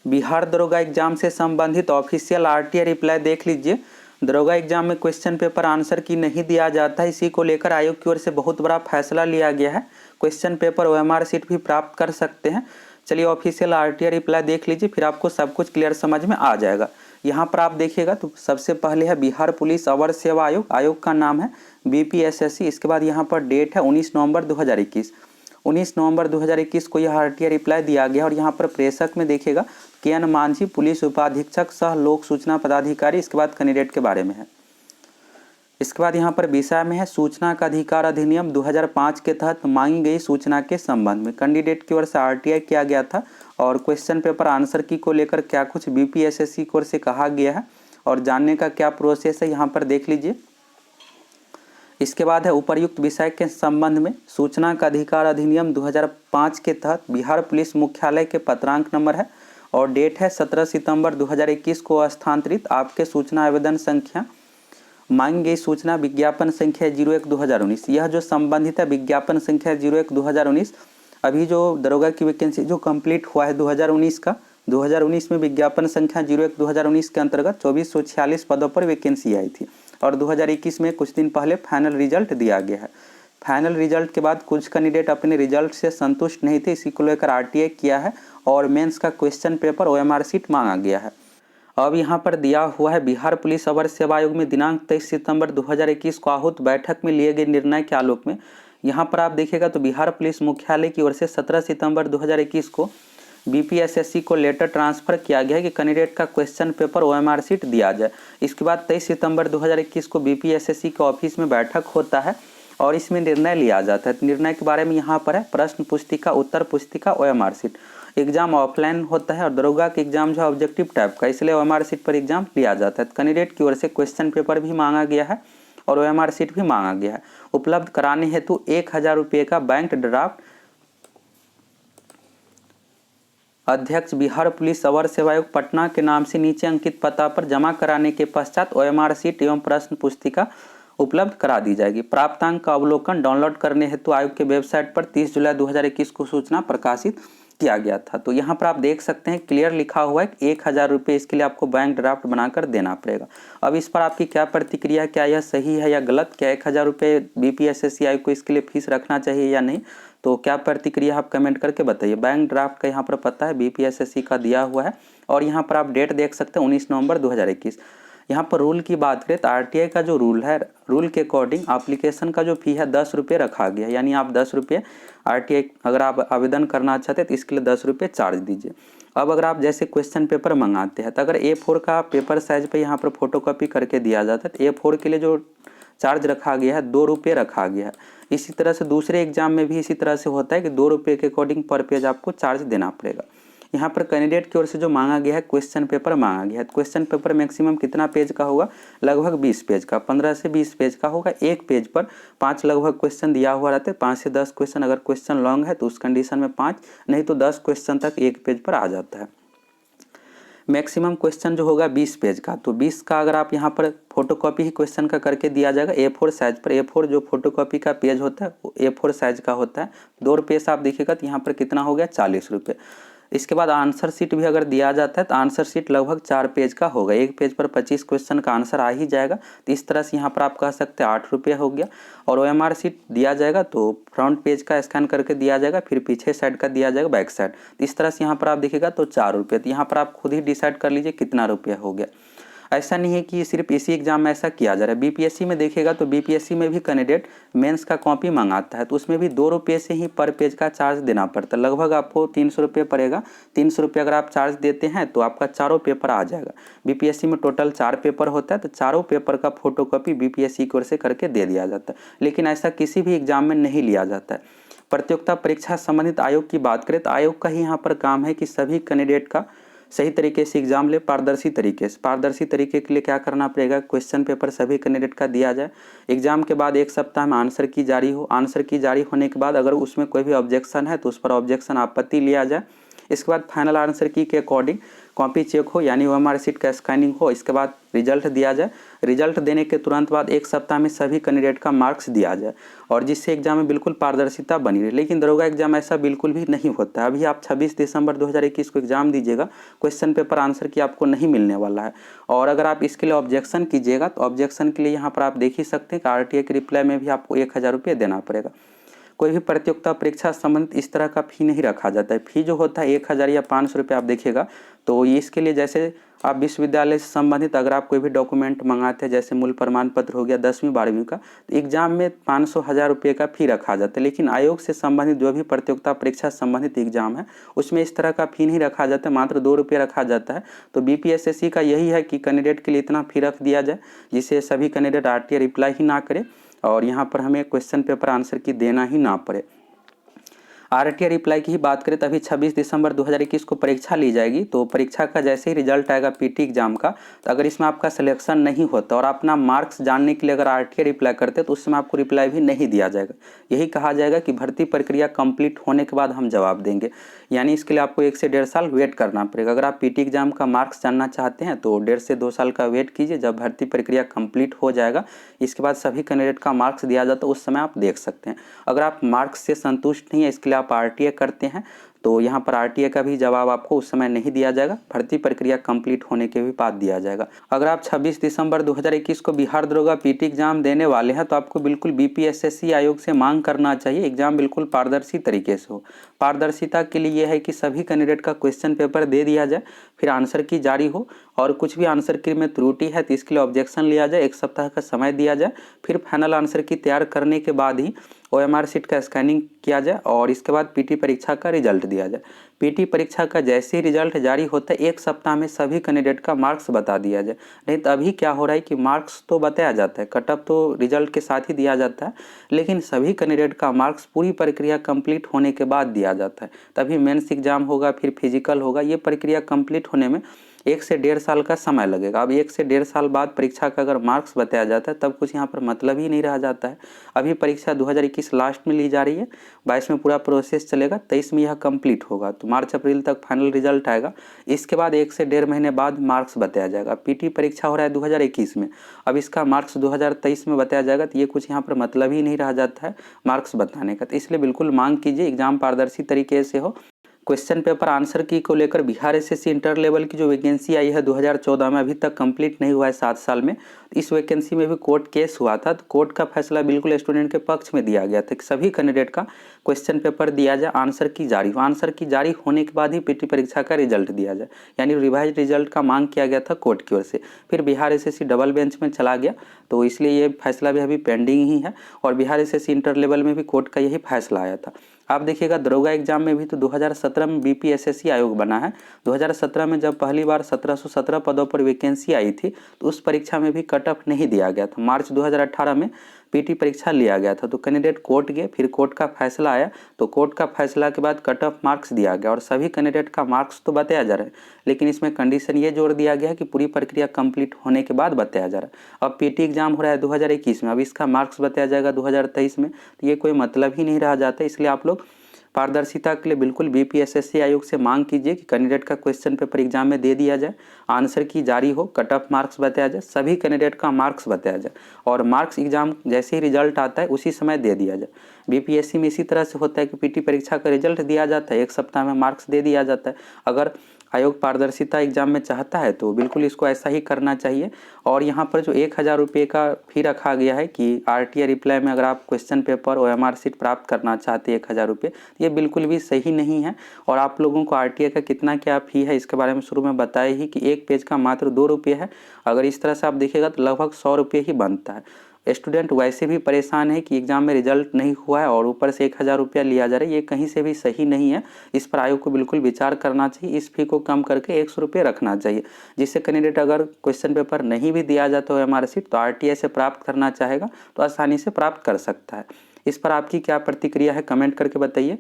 बिहार दरोगा एग्जाम से संबंधित ऑफिशियल आरटीआई रिप्लाई देख लीजिए। दरोगा एग्जाम में क्वेश्चन पेपर आंसर की नहीं दिया जाता है, इसी को लेकर आयोग की ओर से बहुत बड़ा फैसला लिया गया है। क्वेश्चन पेपर ओएमआर शीट भी प्राप्त कर सकते हैं। चलिए ऑफिशियल आरटीआई रिप्लाई देख लीजिए, फिर आपको सब कुछ क्लियर समझ में आ जाएगा। यहाँ पर आप देखिएगा तो सबसे पहले है बिहार पुलिस अवर सेवा आयोग, आयोग का नाम है बीपीएसएससी। इसके बाद यहाँ पर डेट है 19 नवंबर 2021। 19 नवंबर 2021 को यह आरटीआई रिप्लाई दिया गया और यहाँ पर प्रेषक में देखिएगा के.एन. मांझी, पुलिस उपाधीक्षक सह लोक सूचना पदाधिकारी। इसके बाद कैंडिडेट के बारे में है। इसके बाद यहाँ पर विषय में है सूचना का अधिकार अधिनियम 2005 के तहत मांगी गई सूचना के संबंध में कैंडिडेट की ओर से आरटीआई किया गया था और क्वेश्चन पेपर आंसर की को लेकर क्या कुछ बीपीएसएससी की ओर से कहा गया है और जानने का क्या प्रोसेस है यहाँ पर देख लीजिए। इसके बाद है उपर्युक्त विषय के संबंध में सूचना का अधिकार अधिनियम 2005 के तहत बिहार पुलिस मुख्यालय के पत्रांक नंबर है और डेट है 17 सितंबर 2021 को स्थानांतरित आपके सूचना आवेदन संख्या मांगी गई सूचना विज्ञापन संख्या 01/2019। यह जो संबंधित है विज्ञापन संख्या 01/2019। अभी जो दरोगा की वैकेंसी जो कंप्लीट हुआ है 2019 का, 2019 में विज्ञापन संख्या 01/2019 के अंतर्गत 2446 पदों पर वैकेंसी आई थी और 2021 में कुछ दिन पहले फाइनल रिजल्ट दिया गया है। फाइनल रिजल्ट के बाद कुछ कैंडिडेट अपने रिजल्ट से संतुष्ट नहीं थे, इसी को लेकर आरटीआई किया है और मेंस का क्वेश्चन पेपर ओएमआर शीट मांगा गया है। अब यहाँ पर दिया हुआ है बिहार पुलिस अवर सेवा आयोग में दिनांक 23 सितंबर 2021 को आहूत बैठक में लिए गए निर्णय के आलोक में यहाँ पर आप देखिएगा तो बिहार पुलिस मुख्यालय की ओर से 17 सितंबर 2021 को बीपीएसएससी को लेटर ट्रांसफर किया गया है कि कैंडिडेट का क्वेश्चन पेपर ओएमआर शीट दिया जाए। इसके बाद 23 सितंबर 2021 को बीपीएसएससी के ऑफिस में बैठक होता है और इसमें निर्णय लिया जाता है। निर्णय के बारे में यहाँ पर है प्रश्न पुस्तिका, उत्तर पुस्तिका, ओएमआर शीट। एग्जाम ऑफलाइन होता है और दरोगा का एग्जाम जो है ऑब्जेक्टिव टाइप का, इसलिए ओएमआर शीट पर एग्जाम लिया जाता है। कैंडिडेट की ओर से क्वेश्चन पेपर भी मांगा गया है और ओएमआर शीट भी मांगा गया है। उपलब्ध कराने हेतु 1000 रुपये का बैंक ड्राफ्ट अध्यक्ष बिहार पुलिस अवर सेवा आयोग पटना के नाम से नीचे अंकित पता पर जमा कराने के पश्चात ओएमआर शीट एवं प्रश्न पुस्तिका उपलब्ध करा दी जाएगी। प्राप्तांक का अवलोकन डाउनलोड करने हेतु आयोग के वेबसाइट पर 30 जुलाई 2021 को सूचना प्रकाशित किया गया था। तो यहाँ पर आप देख सकते हैं क्लियर लिखा हुआ है 1000 रुपये इसके लिए आपको बैंक ड्राफ्ट बनाकर देना पड़ेगा। अब इस पर आपकी क्या प्रतिक्रिया है, क्या यह सही है या गलत? क्या 1000 रुपये बीपीएसएससी आयोग को इसके लिए फीस रखना चाहिए या नहीं? तो क्या प्रतिक्रिया आप कमेंट करके बताइए। बैंक ड्राफ्ट का यहाँ पर पता है बीपीएसएससी का दिया हुआ है और यहाँ पर आप डेट देख सकते हैं 19 नवंबर 2021। यहाँ पर रूल की बात करें तो आरटीआई का जो रूल है, रूल के अकॉर्डिंग एप्लीकेशन का जो फी है 10 रुपये रखा गया, यानी आप 10 रुपये आरटीआई अगर आप आवेदन करना चाहते हैं तो इसके लिए 10 रुपये चार्ज दीजिए। अब अगर आप जैसे क्वेश्चन पेपर मंगाते हैं तो अगर A4 का पेपर साइज पे यहाँ पर फोटोकॉपी करके दिया जाता है तो A4 के लिए जो चार्ज रखा गया है 2 रुपये रखा गया है। इसी तरह से दूसरे एग्जाम में भी इसी तरह से होता है कि 2 रुपये के अकॉर्डिंग पर पेज आपको चार्ज देना पड़ेगा। यहाँ पर कैंडिडेट की ओर से जो मांगा गया है क्वेश्चन पेपर मांगा गया है। क्वेश्चन पेपर मैक्सिमम कितना पेज का होगा? लगभग 20 पेज का, 15 से 20 पेज का होगा। एक पेज पर 5 लगभग क्वेश्चन दिया हुआ रहता है, 5 से 10 क्वेश्चन। अगर क्वेश्चन लॉन्ग है तो उस कंडीशन में 5 नहीं तो 10 क्वेश्चन तक एक पेज पर आ जाता है। मैक्सिमम क्वेश्चन जो होगा 20 पेज का, तो 20 का अगर आप यहाँ पर फोटोकॉपी ही क्वेश्चन का करके दिया जाएगा A4 साइज पर। A4 जो फोटोकॉपी का पेज होता है वो A4 साइज का होता है। 2 रुपये से आप देखिएगा तो यहाँ पर कितना हो गया? 40 रुपये। इसके बाद आंसर शीट भी अगर दिया जाता है तो आंसर शीट लगभग 4 पेज का होगा। एक पेज पर 25 क्वेश्चन का आंसर आ ही जाएगा। तो इस तरह से यहाँ पर आप कह सकते हैं 8 रुपये हो गया। और ओएमआर शीट दिया जाएगा तो फ्रंट पेज का स्कैन करके दिया जाएगा, फिर पीछे साइड का दिया जाएगा, बैक साइड। इस तरह से यहाँ पर आप देखिएगा तो 4 रुपये। तो यहाँ पर आप खुद ही डिसाइड कर लीजिए कितना रुपया हो गया। ऐसा नहीं है कि सिर्फ इसी एग्जाम में ऐसा किया जा रहा है। बीपीएससी में देखिएगा तो बीपीएससी में भी कैंडिडेट मेंस का कॉपी मंगाता है तो उसमें भी 2 रुपये से ही पर पेज का चार्ज देना पड़ता है। लगभग आपको 300 रुपये पड़ेगा। 300 रुपये अगर आप चार्ज देते हैं तो आपका चारों पेपर आ जाएगा। बीपीएससी में टोटल 4 पेपर होता है तो चारों पेपर का फोटोकॉपी बीपीएससी की ओर से करके दे दिया जाता है। लेकिन ऐसा किसी भी एग्जाम में नहीं लिया जाता है। प्रतियोगिता परीक्षा संबंधित आयोग की बात करें तो आयोग का ही यहाँ पर काम है कि सभी कैंडिडेट का सही तरीके से एग्जाम ले, पारदर्शी तरीके से। पारदर्शी तरीके के लिए क्या करना पड़ेगा? क्वेश्चन पेपर सभी कैंडिडेट का दिया जाए। एग्जाम के बाद 1 सप्ताह में आंसर की जारी हो। आंसर की जारी होने के बाद अगर उसमें कोई भी ऑब्जेक्शन है तो उस पर ऑब्जेक्शन आपत्ति लिया जाए। इसके बाद फाइनल आंसर की के अकॉर्डिंग कॉपी चेक हो, यानी OMR शीट का स्कैनिंग हो, इसके बाद रिजल्ट दिया जाए। रिजल्ट देने के तुरंत बाद 1 सप्ताह में सभी कैंडिडेट का मार्क्स दिया जाए, और जिससे एग्जाम में बिल्कुल पारदर्शिता बनी रहे। लेकिन दरोगा एग्जाम ऐसा बिल्कुल भी नहीं होता है। अभी आप 26 दिसंबर 2021 को एग्जाम दीजिएगा, क्वेश्चन पेपर आंसर की आपको नहीं मिलने वाला है। और अगर आप इसके लिए ऑब्जेक्शन कीजिएगा तो ऑब्जेक्शन के लिए यहाँ पर आप देख ही सकते हैं कि RTA के रिप्लाई में भी आपको 1000 रुपये देना पड़ेगा। कोई भी प्रतियोगिता परीक्षा संबंधित इस तरह का फी नहीं रखा जाता है। फी जो होता है 1000 या 500 रुपये आप देखिएगा, तो इसके लिए जैसे आप विश्वविद्यालय से संबंधित अगर आप कोई भी डॉक्यूमेंट मंगाते हैं, जैसे मूल प्रमाण पत्र हो गया 10वीं 12वीं का, तो एग्जाम में 500-1000 रुपये का फी रखा जाता है। लेकिन आयोग से संबंधित जो भी प्रतियोगिता परीक्षा संबंधित एग्जाम है उसमें इस तरह का फी नहीं रखा जाता है, मात्र 2 रुपये रखा जाता है। तो BPSSC का यही है कि कैंडिडेट के लिए इतना फी रख दिया जाए जिससे सभी कैंडिडेट RTA रिप्लाई ही ना करे और यहाँ पर हमें क्वेश्चन पेपर आंसर की देना ही ना पड़े। RTA रिप्लाई की ही बात करें तो अभी 26 दिसंबर 2021 को परीक्षा ली जाएगी। तो परीक्षा का जैसे ही रिजल्ट आएगा PT एग्जाम का, तो अगर इसमें आपका सिलेक्शन नहीं होता और अपना मार्क्स जानने के लिए अगर RTA रिप्लाई करते तो उस समय आपको रिप्लाई भी नहीं दिया जाएगा। यही कहा जाएगा कि भर्ती प्रक्रिया कंप्लीट होने के बाद हम जवाब देंगे, यानी इसके लिए आपको 1 से 1.5 साल वेट करना पड़ेगा। अगर आप PT एग्जाम का मार्क्स जानना चाहते हैं तो 1.5 से 2 साल का वेट कीजिए। जब भर्ती प्रक्रिया कंप्लीट हो जाएगा, इसके बाद सभी कैंडिडेट का मार्क्स दिया जाता है, उस समय आप देख सकते हैं। अगर आप मार्क्स से संतुष्ट नहीं है, इसके लिए आप RTA करते हैं, तो यहाँ पर RTA का भी जवाब आपको उस समय नहीं दिया जाएगा, भर्ती प्रक्रिया कंप्लीट होने के भी बाद दिया जाएगा। अगर आप 26 दिसंबर 2021 को बिहार दरोगा PT एग्जाम देने वाले हैं तो आपको बिल्कुल BPSSC आयोग से मांग करना चाहिए एग्जाम बिल्कुल पारदर्शी तरीके से हो। पारदर्शिता के लिए यह है कि सभी कैंडिडेट का क्वेश्चन पेपर दे दिया जाए, फिर आंसर की जारी हो, और कुछ भी आंसर की में त्रुटि है तो इसके लिए ऑब्जेक्शन लिया जाए, 1 सप्ताह का समय दिया जाए, फिर फाइनल आंसर की तैयार करने के बाद ही OMR शीट का स्कैनिंग किया जाए और इसके बाद PT परीक्षा का रिजल्ट दिया जाए। PT परीक्षा का जैसे ही रिजल्ट जारी होता है 1 सप्ताह में सभी कैंडिडेट का मार्क्स बता दिया जाए। नहीं तो अभी क्या हो रहा है कि मार्क्स तो बताया जाता है, कट ऑफ तो रिजल्ट के साथ ही दिया जाता है, लेकिन सभी कैंडिडेट का मार्क्स पूरी प्रक्रिया कंप्लीट होने के बाद दिया जाता है। तभी मेंस एग्जाम होगा, फिर फिजिकल होगा, ये प्रक्रिया कंप्लीट होने में 1 से 1.5 साल का समय लगेगा। अब 1 से 1.5 साल बाद परीक्षा का अगर मार्क्स बताया जाता है तब कुछ यहाँ पर मतलब ही नहीं रह जाता है। अभी परीक्षा 2021 लास्ट में ली जा रही है, 22 में पूरा प्रोसेस चलेगा, 23 में यह कंप्लीट होगा, तो मार्च अप्रैल तक फाइनल रिजल्ट आएगा। इसके बाद 1 से 1.5 महीने बाद मार्क्स बताया जाएगा। PT परीक्षा हो रहा है 2021 में, अब इसका मार्क्स 2023 में बताया जाएगा, तो ये कुछ यहाँ पर मतलब ही नहीं रह जाता है मार्क्स बताने का। तो इसलिए बिल्कुल मांग कीजिए एग्जाम पारदर्शी तरीके से हो। क्वेश्चन पेपर आंसर की को लेकर बिहार SSC इंटर लेवल की जो वैकेंसी आई है 2014 में, अभी तक कंप्लीट नहीं हुआ है 7 साल में। इस वैकेंसी में भी कोर्ट केस हुआ था, तो कोर्ट का फैसला बिल्कुल स्टूडेंट के पक्ष में दिया गया था कि सभी कैंडिडेट का क्वेश्चन पेपर दिया जाए, आंसर की जारी हो, आंसर की जारी होने के बाद ही PT परीक्षा का रिजल्ट दिया जाए, यानी रिवाइज रिजल्ट का मांग किया गया था कोर्ट की ओर से। फिर बिहार SSC डबल बेंच में चला गया, तो इसलिए ये फैसला भी अभी पेंडिंग ही है, और बिहार SSC इंटर लेवल में भी कोर्ट का यही फैसला आया था। आप देखिएगा दरोगा एग्जाम में भी तो 2017 में BPSSC आयोग बना है। 2017 में जब पहली बार 1717 पदों पर वैकेंसी आई थी तो उस परीक्षा में भी कट ऑफ नहीं दिया गया था। मार्च 2018 में PT परीक्षा लिया गया था, तो कैंडिडेट कोर्ट गए, फिर कोर्ट का फैसला आया, तो कोर्ट का फैसला के बाद कट ऑफ मार्क्स दिया गया और सभी कैंडिडेट का मार्क्स तो बताया जा रहा है, लेकिन इसमें कंडीशन ये जोड़ दिया गया है कि पूरी प्रक्रिया कंप्लीट होने के बाद बताया जा रहा है। अब PT एग्जाम हो रहा है 2021 में, अब इसका मार्क्स बताया जाएगा 2023 में, तो ये कोई मतलब ही नहीं रह जाता। इसलिए आप लोग पारदर्शिता के लिए बिल्कुल BPSSC आयोग से मांग कीजिए कि कैंडिडेट का क्वेश्चन पेपर एग्जाम में दे दिया जाए, आंसर की जारी हो, कट ऑफ मार्क्स बताया जाए, सभी कैंडिडेट का मार्क्स बताया जाए, और मार्क्स एग्जाम जैसे ही रिजल्ट आता है उसी समय दे दिया जाए। BPSC में इसी तरह से होता है कि PT परीक्षा का रिजल्ट दिया जाता है, 1 सप्ताह में मार्क्स दे दिया जाता है। अगर आयोग पारदर्शिता एग्जाम में चाहता है तो बिल्कुल इसको ऐसा ही करना चाहिए। और यहाँ पर जो 1000 रुपये का फी रखा गया है कि RTA रिप्लाई में अगर आप क्वेश्चन पेपर और OMR शीट प्राप्त करना चाहते हैं 1000 रुपये, ये बिल्कुल भी सही नहीं है। और आप लोगों को RTA का कितना क्या फी है इसके बारे में शुरू में बताया ही कि 1 पेज का मात्र 2 रुपये है। अगर इस तरह से आप देखिएगा तो लगभग 100 रुपये ही बनता है। स्टूडेंट वैसे भी परेशान है कि एग्जाम में रिजल्ट नहीं हुआ है और ऊपर से 1000 रुपया लिया जा रहा है, ये कहीं से भी सही नहीं है। इस पर आयोग को बिल्कुल विचार करना चाहिए, इस फी को कम करके 100 रुपये रखना चाहिए, जिससे कैंडिडेट अगर क्वेश्चन पेपर नहीं भी दिया जाता है OMR शीट तो RTA से प्राप्त करना चाहेगा तो आसानी से प्राप्त कर सकता है। इस पर आपकी क्या प्रतिक्रिया है, कमेंट करके बताइए।